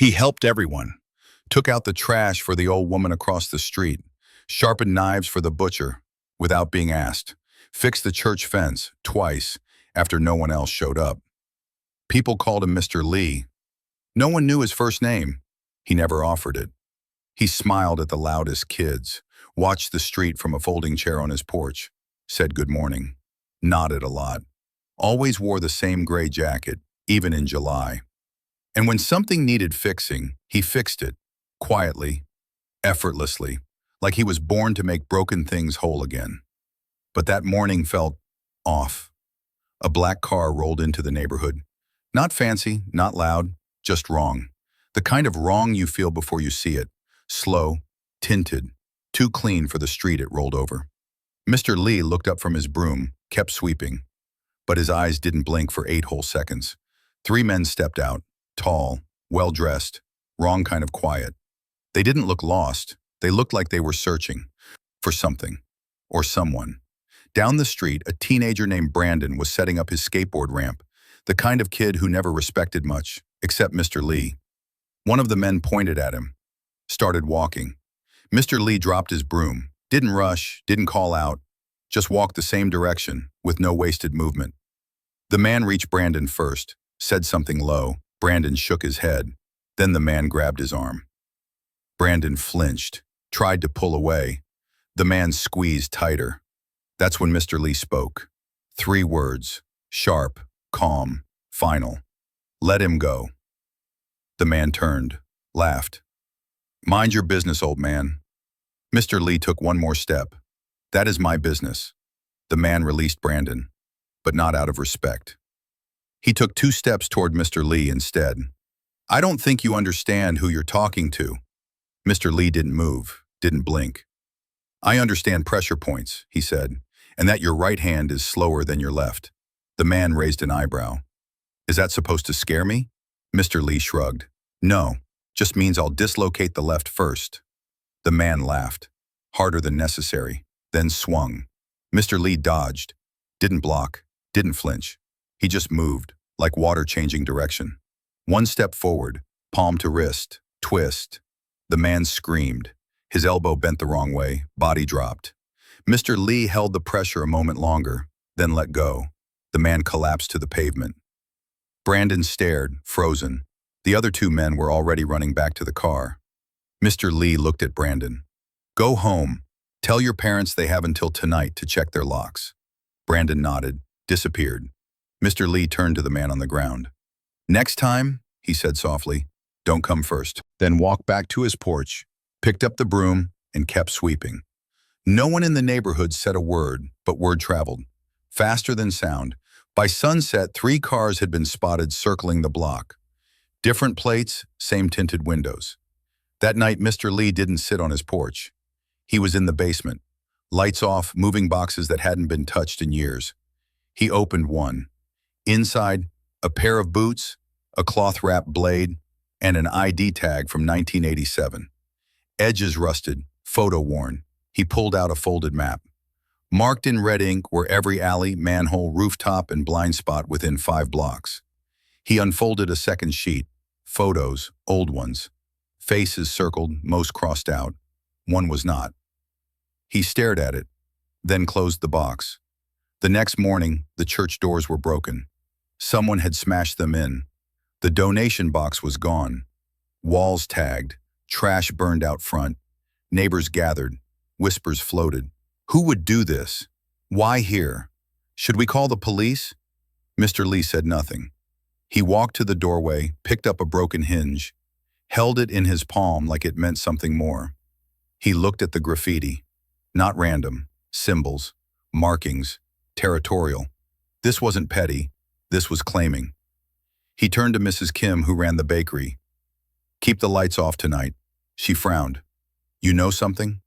He helped everyone, took out the trash for the old woman across the street, sharpened knives for the butcher without being asked, fixed the church fence twice after no one else showed up. People called him Mr. Lee. No one knew his first name. He never offered it. He smiled at the loudest kids, watched the street from a folding chair on his porch, said good morning, nodded a lot, always wore the same gray jacket, even in July. And when something needed fixing, he fixed it, quietly, effortlessly, like he was born to make broken things whole again. But that morning felt off. A black car rolled into the neighborhood. Not fancy, not loud, just wrong. The kind of wrong you feel before you see it. Slow, tinted, too clean for the street it rolled over. Mr. Lee looked up from his broom, kept sweeping. But his eyes didn't blink for 8 whole seconds. 3 men stepped out, tall, well-dressed, wrong kind of quiet. They didn't look lost. They looked like they were searching for something or someone. Down the street, a teenager named Brandon was setting up his skateboard ramp, the kind of kid who never respected much, except Mr. Lee. One of the men pointed at him, started walking. Mr. Lee dropped his broom, didn't rush, didn't call out, just walked the same direction with no wasted movement. The man reached Brandon first, said something low. Brandon shook his head. Then the man grabbed his arm. Brandon flinched, tried to pull away. The man squeezed tighter. That's when Mr. Lee spoke. 3 words, sharp, calm, final. Let him go. The man turned, laughed. Mind your business, old man. Mr. Lee took one more step. That is my business. The man released Brandon, but not out of respect. He took 2 steps toward Mr. Lee instead. I don't think you understand who you're talking to. Mr. Lee didn't move, didn't blink. I understand pressure points, he said, and that your right hand is slower than your left. The man raised an eyebrow. Is that supposed to scare me? Mr. Lee shrugged. No, just means I'll dislocate the left first. The man laughed, harder than necessary, then swung. Mr. Lee dodged, didn't block, didn't flinch. He just moved, like water changing direction. 1 step forward, palm to wrist, twist. The man screamed. His elbow bent the wrong way, body dropped. Mr. Lee held the pressure a moment longer, then let go. The man collapsed to the pavement. Brandon stared, frozen. The other 2 men were already running back to the car. Mr. Lee looked at Brandon. Go home. Tell your parents they have until tonight to check their locks. Brandon nodded, disappeared. Mr. Lee turned to the man on the ground. Next time, he said softly, don't come first. Then walked back to his porch, picked up the broom, and kept sweeping. No one in the neighborhood said a word, but word traveled, faster than sound. By sunset, 3 cars had been spotted circling the block. Different plates, same tinted windows. That night, Mr. Lee didn't sit on his porch. He was in the basement, lights off, moving boxes that hadn't been touched in years. He opened one. Inside, a pair of boots, a cloth-wrapped blade, and an ID tag from 1987. Edges rusted, photo worn. He pulled out a folded map. Marked in red ink were every alley, manhole, rooftop, and blind spot within 5 blocks. He unfolded a second sheet. Photos, old ones. Faces circled, most crossed out. One was not. He stared at it, then closed the box. The next morning, the church doors were broken. Someone had smashed them in. The donation box was gone. Walls tagged, trash burned out front. Neighbors gathered, whispers floated. Who would do this? Why here? Should we call the police? Mr. Lee said nothing. He walked to the doorway, picked up a broken hinge, held it in his palm like it meant something more. He looked at the graffiti. Not random. Symbols, markings, territorial. This wasn't petty. This was claiming. He turned to Mrs. Kim, who ran the bakery. Keep the lights off tonight. She frowned. You know something?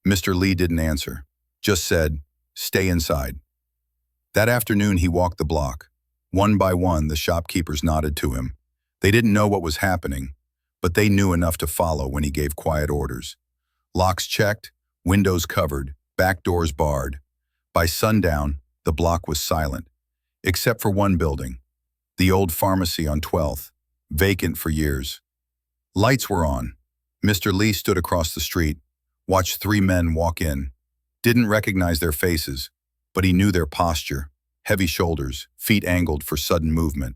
Mr. Lee didn't answer. Just said, stay inside. That afternoon, he walked the block. One by one, the shopkeepers nodded to him. They didn't know what was happening, but they knew enough to follow when he gave quiet orders. Locks checked, windows covered, back doors barred. By sundown, the block was silent, except for one building, the old pharmacy on 12th, vacant for years. Lights were on. Mr. Lee stood across the street, watched three men walk in. Didn't recognize their faces, but he knew their posture. Heavy shoulders, feet angled for sudden movement.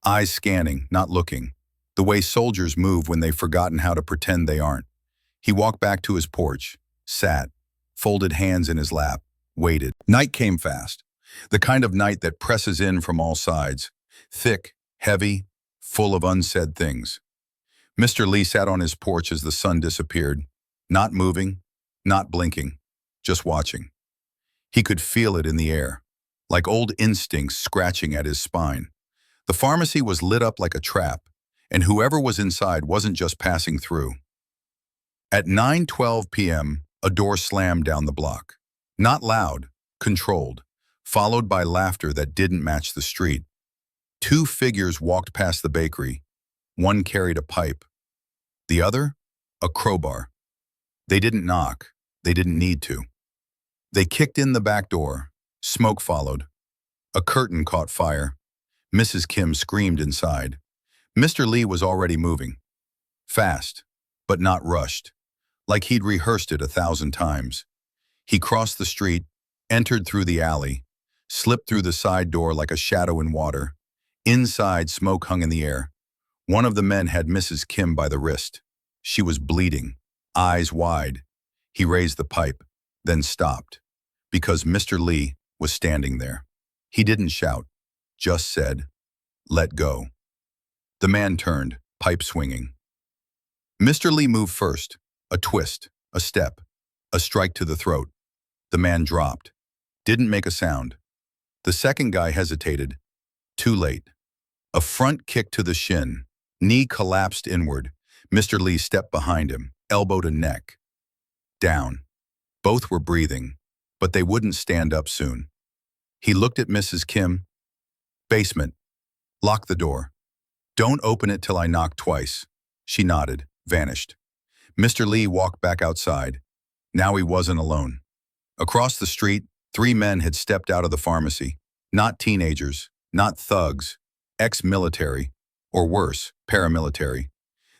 Eyes scanning, not looking. The way soldiers move when they've forgotten how to pretend they aren't. He walked back to his porch, sat, folded hands in his lap, waited. Night came fast. The kind of night that presses in from all sides. Thick, heavy, full of unsaid things. Mr. Lee sat on his porch as the sun disappeared, not moving, not blinking, just watching. He could feel it in the air, like old instincts scratching at his spine. The pharmacy was lit up like a trap, and whoever was inside wasn't just passing through. At 9:12 p.m., a door slammed down the block. Not loud, controlled, followed by laughter that didn't match the street. Two figures walked past the bakery. One carried a pipe. The other, a crowbar. They didn't knock. They didn't need to. They kicked in the back door. Smoke followed. A curtain caught fire. Mrs. Kim screamed inside. Mr. Lee was already moving. Fast, but not rushed, like he'd rehearsed it 1,000 times. He crossed the street, entered through the alley, slipped through the side door like a shadow in water. Inside, smoke hung in the air. One of the men had Mrs. Kim by the wrist. She was bleeding, eyes wide. He raised the pipe, then stopped, because Mr. Lee was standing there. He didn't shout, just said, "Let go." The man turned, pipe swinging. Mr. Lee moved first, a twist, a step, a strike to the throat. The man dropped, didn't make a sound. The second guy hesitated, too late. A front kick to the shin, knee collapsed inward. Mr. Lee stepped behind him, elbow to neck. Down. Both were breathing, but they wouldn't stand up soon. He looked at Mrs. Kim. "Basement. Lock the door. Don't open it till I knock twice." She nodded, vanished. Mr. Lee walked back outside. Now he wasn't alone. Across the street, three men had stepped out of the pharmacy. Not teenagers, not thugs, ex-military, or worse, paramilitary.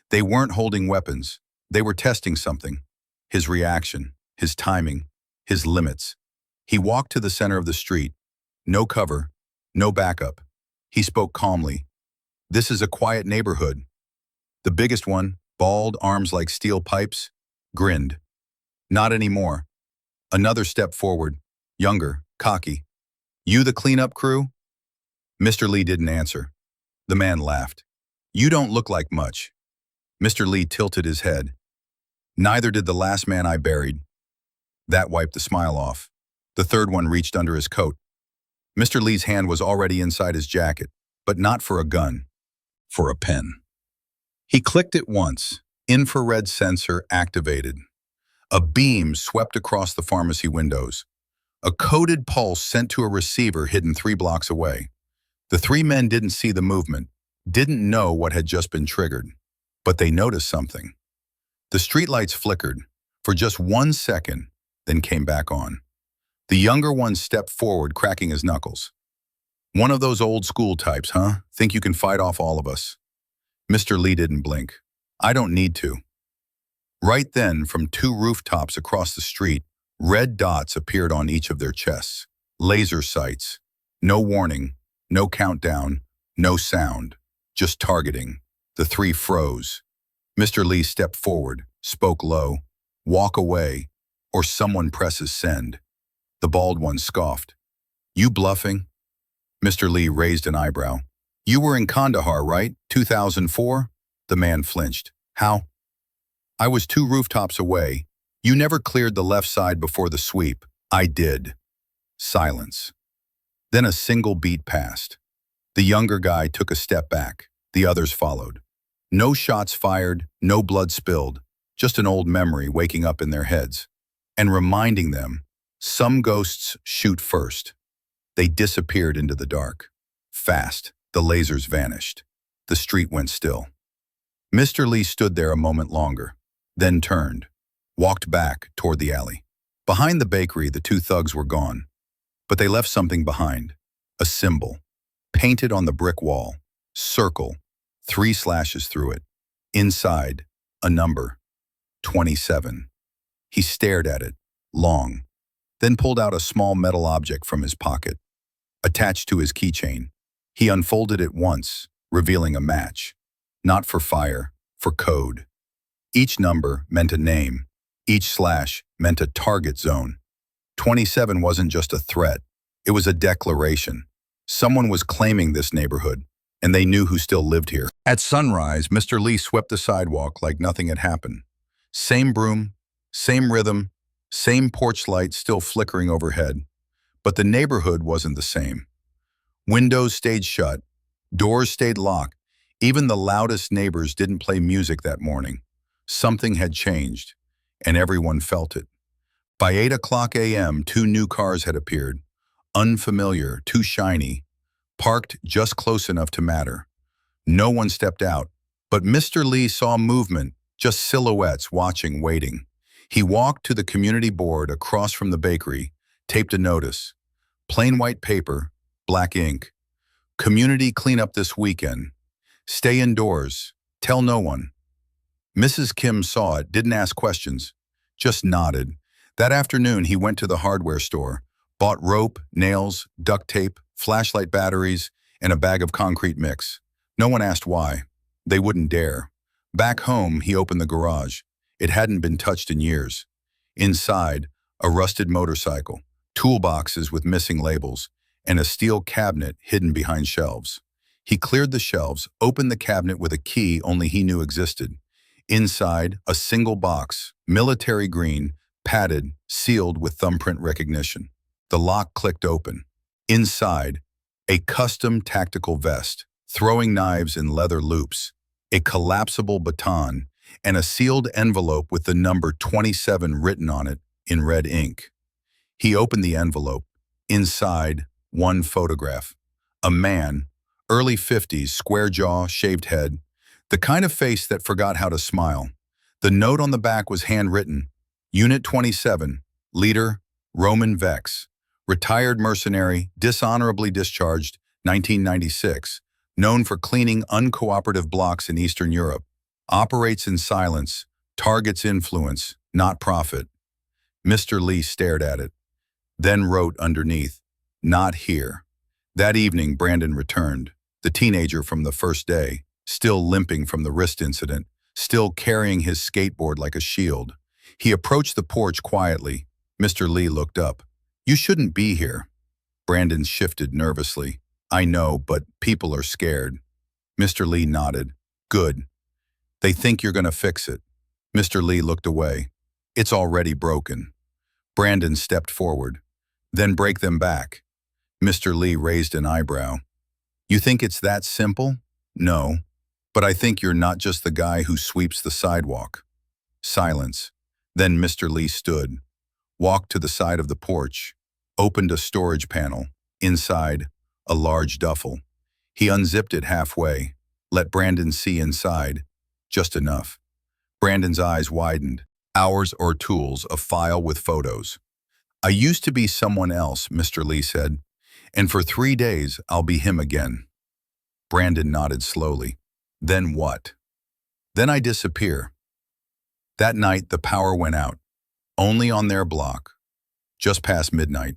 They weren't holding weapons. They were testing something. His reaction, his timing, his limits. He walked to the center of the street. No cover, no backup. He spoke calmly. "This is a quiet neighborhood." The biggest one, bald, arms like steel pipes, grinned. "Not anymore." Another step forward, younger, cocky. "You the cleanup crew?" Mr. Lee didn't answer. The man laughed. "You don't look like much." Mr. Lee tilted his head. "Neither did the last man I buried." That wiped the smile off. The third one reached under his coat. Mr. Lee's hand was already inside his jacket, but not for a gun, for a pen. He clicked it once, infrared sensor activated. A beam swept across the pharmacy windows. A coded pulse sent to a receiver hidden 3 blocks away. The three men didn't see the movement, didn't know what had just been triggered, but they noticed something. The streetlights flickered for just 1 second, then came back on. The younger one stepped forward, cracking his knuckles. "One of those old school types, huh? Think you can fight off all of us?" Mr. Lee didn't blink. "I don't need to." Right then, from 2 rooftops across the street, red dots appeared on each of their chests. Laser sights. No warning, no countdown, no sound, just targeting. The 3 froze. Mr. Lee stepped forward, spoke low. "Walk away, or someone presses send." The bald one scoffed. "You bluffing?" Mr. Lee raised an eyebrow. "You were in Kandahar, right? 2004? The man flinched. "How?" "I was 2 rooftops away. You never cleared the left side before the sweep." "I did." Silence. Then a single beat passed. The younger guy took a step back. The others followed. No shots fired, no blood spilled, just an old memory waking up in their heads and reminding them, some ghosts shoot first. They disappeared into the dark. Fast, the lasers vanished. The street went still. Mr. Lee stood there a moment longer, then turned, walked back toward the alley. Behind the bakery, the 2 thugs were gone, but they left something behind. A symbol, painted on the brick wall, circle, 3 slashes through it. Inside, a number, 27. He stared at it, long, then pulled out a small metal object from his pocket, attached to his keychain. He unfolded it once, revealing a match. Not for fire, for code. Each number meant a name. Each slash meant a target zone. 27 wasn't just a threat. It was a declaration. Someone was claiming this neighborhood, and they knew who still lived here. At sunrise, Mr. Lee swept the sidewalk like nothing had happened. Same broom, same rhythm, same porch light still flickering overhead. But the neighborhood wasn't the same. Windows stayed shut, doors stayed locked. Even the loudest neighbors didn't play music that morning. Something had changed, and everyone felt it. By 8 o'clock a.m., 2 new cars had appeared. Unfamiliar, too shiny, parked just close enough to matter. No one stepped out, but Mr. Lee saw movement, just silhouettes watching, waiting. He walked to the community board across from the bakery, taped a notice. Plain white paper, black ink. Community cleanup this weekend. Stay indoors. Tell no one. Mrs. Kim saw it, didn't ask questions, just nodded. That afternoon, he went to the hardware store, bought rope, nails, duct tape, flashlight batteries, and a bag of concrete mix. No one asked why. They wouldn't dare. Back home, he opened the garage. It hadn't been touched in years. Inside, a rusted motorcycle, toolboxes with missing labels, and a steel cabinet hidden behind shelves. He cleared the shelves, opened the cabinet with a key only he knew existed. Inside, a single box, military green, padded, sealed with thumbprint recognition. The lock clicked open. Inside, a custom tactical vest, throwing knives in leather loops, a collapsible baton, and a sealed envelope with the number 27 written on it in red ink. He opened the envelope. Inside, one photograph. A man, early 50s, square jaw, shaved head, the kind of face that forgot how to smile. The note on the back was handwritten. Unit 27, leader, Roman Vex, retired mercenary, dishonorably discharged, 1996, known for cleaning uncooperative blocks in Eastern Europe, operates in silence, targets influence, not profit. Mr. Lee stared at it, then wrote underneath, not here. That evening, Brandon returned, the teenager from the first day, still limping from the wrist incident, still carrying his skateboard like a shield. He approached the porch quietly. Mr. Lee looked up. You shouldn't be here. Brandon shifted nervously. I know, but people are scared. Mr. Lee nodded. Good. They think you're going to fix it. Mr. Lee looked away. It's already broken. Brandon stepped forward. Then break them back. Mr. Lee raised an eyebrow. You think it's that simple? No. But I think you're not just the guy who sweeps the sidewalk. Silence. Then Mr. Lee stood, walked to the side of the porch, opened a storage panel. Inside, a large duffel. He unzipped it halfway, let Brandon see inside, just enough. Brandon's eyes widened. Hours or tools, a file with photos. I used to be someone else, Mr. Lee said, and for 3 days I'll be him again. Brandon nodded slowly. Then what? Then I disappear. That night the power went out, only on their block, just past midnight.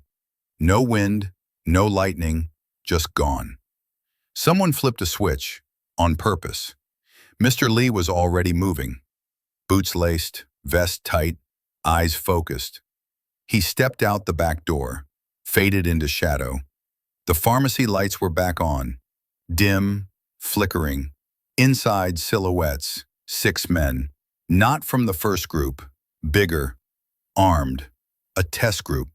No wind, no lightning, just gone. Someone flipped a switch, on purpose. Mr. Lee was already moving. Boots laced, vest tight, eyes focused. He stepped out the back door, faded into shadow. The pharmacy lights were back on, dim, flickering. Inside, silhouettes, 6 men, not from the first group, bigger, armed, a test group.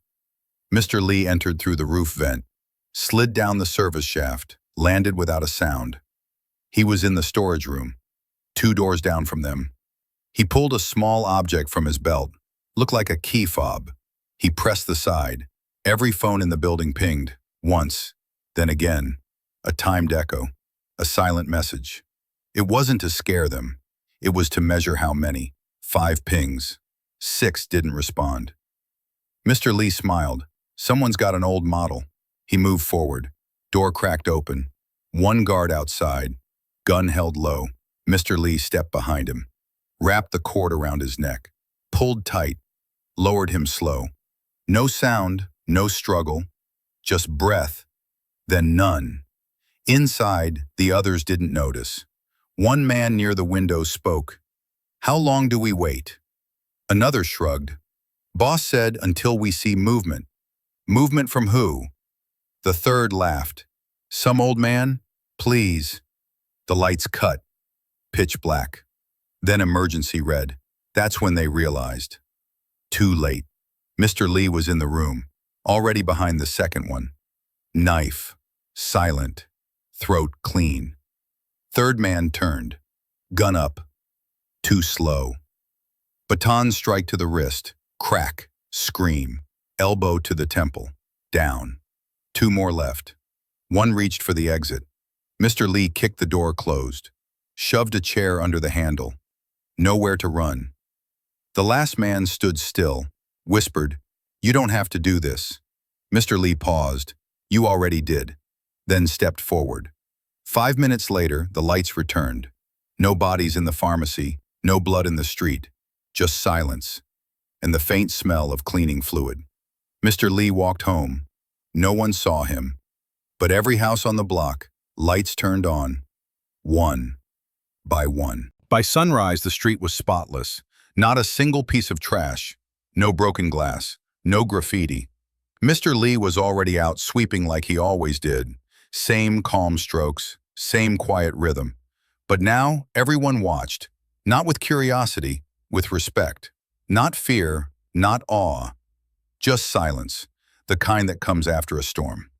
Mr. Lee entered through the roof vent, slid down the service shaft, landed without a sound. He was in the storage room, 2 doors down from them. He pulled a small object from his belt, looked like a key fob. He pressed the side. Every phone in the building pinged, once, then again, a timed echo, a silent message. It wasn't to scare them. It was to measure how many. 5 pings. 6 didn't respond. Mr. Lee smiled. Someone's got an old model. He moved forward. Door cracked open. 1 guard outside. Gun held low. Mr. Lee stepped behind him, wrapped the cord around his neck, pulled tight, lowered him slow. No sound, no struggle, just breath, then none. Inside, the others didn't notice. One man near the window spoke. "How long do we wait?" Another shrugged. "Boss said until we see movement." "Movement from who?" The third laughed. "Some old man? Please." The lights cut. Pitch black. Then emergency red. That's when they realized. Too late. Mr. Lee was in the room, already behind the second one. Knife. Silent. Throat clean. Third man turned. Gun up. Too slow. Baton strike to the wrist. Crack. Scream. Elbow to the temple. Down. Two more left. One reached for the exit. Mr. Lee kicked the door closed. Shoved a chair under the handle. Nowhere to run. The last man stood still. Whispered, "You don't have to do this." Mr. Lee paused. "You already did." Then stepped forward. 5 minutes later, the lights returned. No bodies in the pharmacy, no blood in the street, just silence, and the faint smell of cleaning fluid. Mr. Lee walked home. No one saw him. But every house on the block, lights turned on, one by one. By sunrise, the street was spotless. Not a single piece of trash. No broken glass. No graffiti. Mr. Lee was already out sweeping like he always did. Same calm strokes, same quiet rhythm. But now, everyone watched. Not with curiosity, with respect. Not fear, not awe. Just silence, the kind that comes after a storm.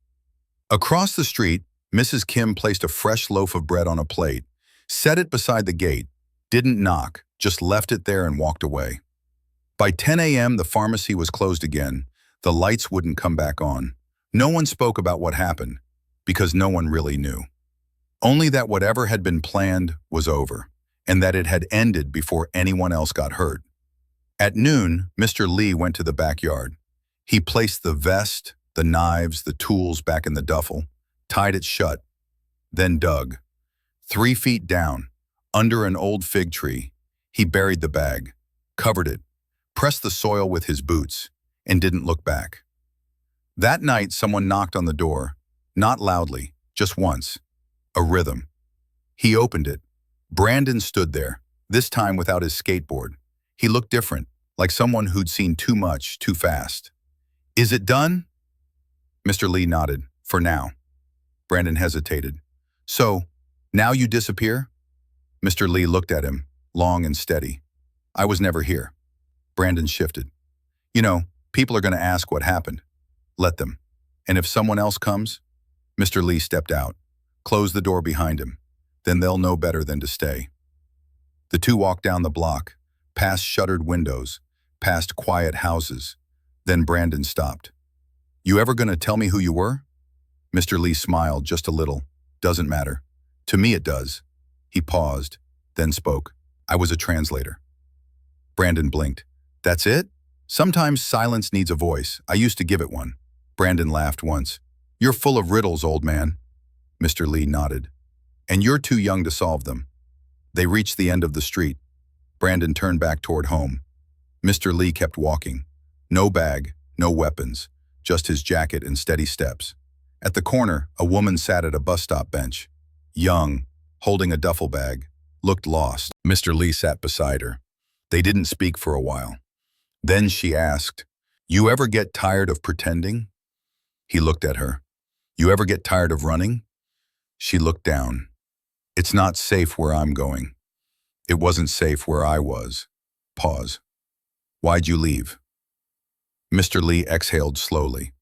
Across the street, Mrs. Kim placed a fresh loaf of bread on a plate, set it beside the gate, didn't knock, just left it there and walked away. By 10 a.m., the pharmacy was closed again. The lights wouldn't come back on. No one spoke about what happened, because no one really knew. Only that whatever had been planned was over, and that it had ended before anyone else got hurt. At noon, Mr. Lee went to the backyard. He placed the vest, the knives, the tools back in the duffel, tied it shut, then dug. 3 feet down, under an old fig tree, he buried the bag, covered it, pressed the soil with his boots, and didn't look back. That night, someone knocked on the door, not loudly, just once. A rhythm. He opened it. Brandon stood there, this time without his skateboard. He looked different, like someone who'd seen too much, too fast. "Is it done?" Mr. Lee nodded, "For now." Brandon hesitated. "So, now you disappear?" Mr. Lee looked at him, long and steady. "I was never here." Brandon shifted. "You know, people are going to ask what happened. Let them. And if someone else comes?" Mr. Lee stepped out, closed the door behind him. Then they'll know better than to stay. The two walked down the block, past shuttered windows, past quiet houses. Then Brandon stopped. "You ever going to tell me who you were?" Mr. Lee smiled just a little. "Doesn't matter. To me it does." He paused, then spoke. "I was a translator." Brandon blinked. "That's it? Sometimes silence needs a voice. I used to give it one." Brandon laughed once. "You're full of riddles, old man." Mr. Lee nodded. "And you're too young to solve them." They reached the end of the street. Brandon turned back toward home. Mr. Lee kept walking. No bag, no weapons, just his jacket and steady steps. At the corner, a woman sat at a bus stop bench. Young, holding a duffel bag, looked lost. Mr. Lee sat beside her. They didn't speak for a while. Then she asked, "You ever get tired of pretending?" He looked at her. "You ever get tired of running?" She looked down. "It's not safe where I'm going. It wasn't safe where I was." Pause. "Why'd you leave?" Mr. Lee exhaled slowly.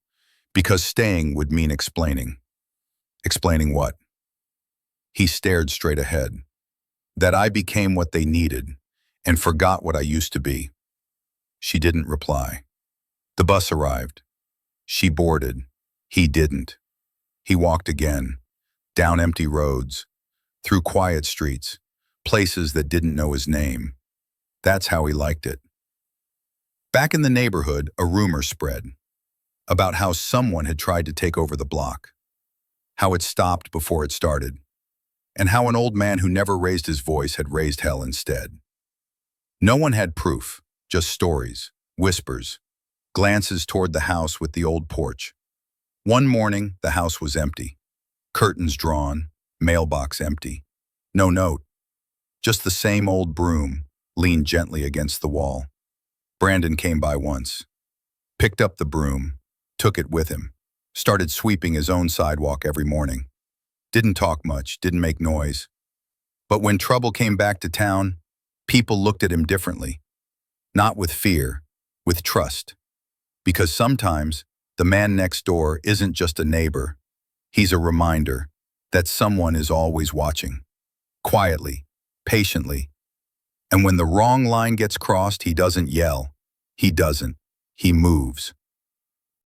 "Because staying would mean explaining." "Explaining what?" He stared straight ahead. "That I became what they needed and forgot what I used to be." She didn't reply. The bus arrived. She boarded. He didn't. He walked again, down empty roads, through quiet streets, places that didn't know his name. That's how he liked it. Back in the neighborhood, a rumor spread about how someone had tried to take over the block, how it stopped before it started. and how an old man who never raised his voice had raised hell instead. No one had proof, just stories, whispers, glances toward the house with the old porch. One morning, the house was empty. Curtains drawn, mailbox empty. No note, just the same old broom leaned gently against the wall. Brandon came by once, picked up the broom, took it with him, started sweeping his own sidewalk every morning. Didn't talk much, didn't make noise. But when trouble came back to town, people looked at him differently. Not with fear, with trust. Because sometimes the man next door isn't just a neighbor. He's a reminder that someone is always watching. Quietly, patiently. And when the wrong line gets crossed, he doesn't yell. He moves.